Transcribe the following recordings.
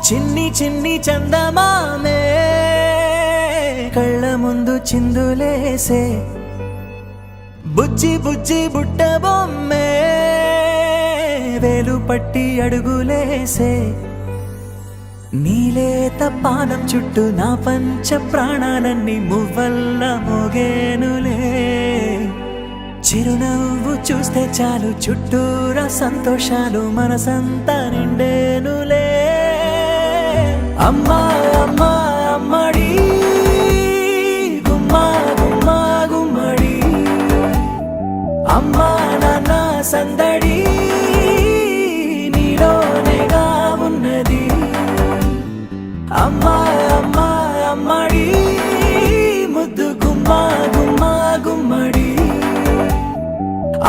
చిన్ని చిన్ని చందమామే కళ్ళ ముందు చిందులేసే బుజ్జి బుజ్జి బుట్ట బొమ్మే వేలు పట్టి అడుగులేసే నీలేత పానం చుట్టూ నా పంచ ప్రాణాలన్నీ మువ్వల్ల మోగేనులే చిరునవ్వు చూస్తే చాలు చుట్టూరా సంతోషాలు మనసంతా నిండేనులే అమ్మా అమ్మా అమ్మడి గుమ్మా గుమ్మా గుమ్మడి అమ్మా నాన్న సందడి నీలోనేగా ఉన్నది అమ్మా అమ్మా అమ్మడి ముద్దు గుమ్మా గుమ్మా గుమ్మడి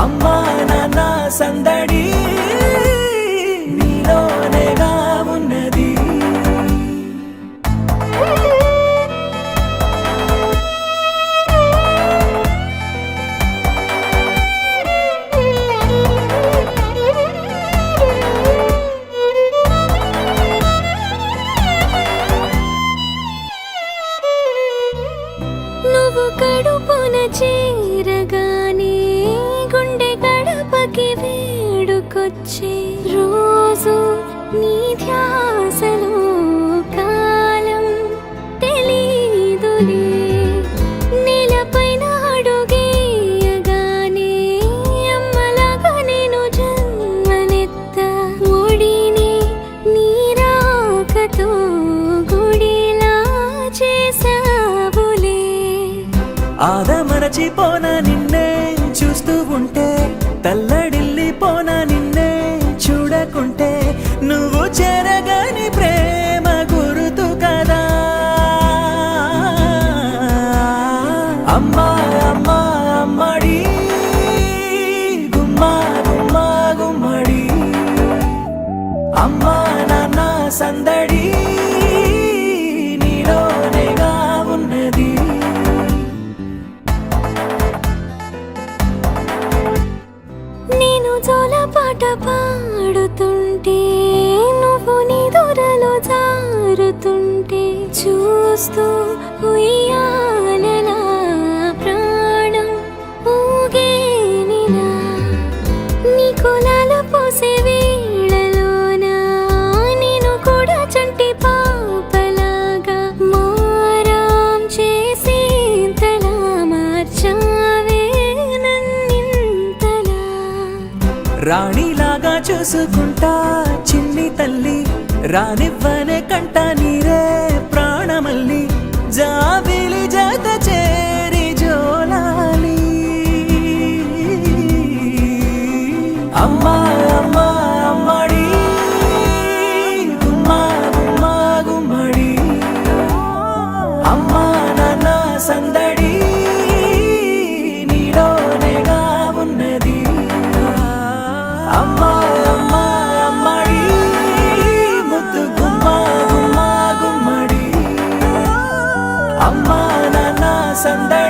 అమ్మా నాన్న సందడి నీలోనేగా ఉన్నది నువ్వు కడుపున చేరగానే గుండె గడపకి వేడుకొచ్చే రోజు నీ ధ్యాసలో కాలం తెలీదులే నేలపైన అడుగేయగానే అమ్మలాగా నేను జన్మనెత్త ఒడిని నీ రాకతో గుడిలా చేసావులే ఆదమరచిపోన నిన్నే చూస్తూ ఉంటే తల్లడిల్లిపోన నిన్నే చూడకుంటే నువ్వు చెరగని ప్రేమ గురుతు కదా అమ్మా అమ్మా అమ్మడి గుమ్మా గుమ్మా గుమ్మడి అమ్మా నాన్న సందడి నీలోనేగా ఉన్నది నేను జోలపాట పాడుతుంటే నువ్వు నీ దూరలో జారుతుంటే చూస్తూ ఉయ్యాలలా ప్రాణం ఊగేనిలా నీ కులాల పోసే వేళలోన నేను కూడా చంటి పాపలాగా మారాం చేసేంతలా మార్చావే నన్నింతలా రాణిలాగా చూసుకుంటా చిన్ని తల్లి రానివ్వనే కంట నీరే ప్రాణమల్లి జాబిలి జత చేరి జోలాలి అమ్మా అమ్మా అమ్మడి గుమ్మా గుమ్మా గుమ్మడి అమ్మా నాన్న సందడి నీలోనేగా ఉన్నది అమ్మా అమ్మా అమ్మడి ముద్దు గుమ్మా గుమ్మా గుమ్మడి అమ్మా నాన్న సందడి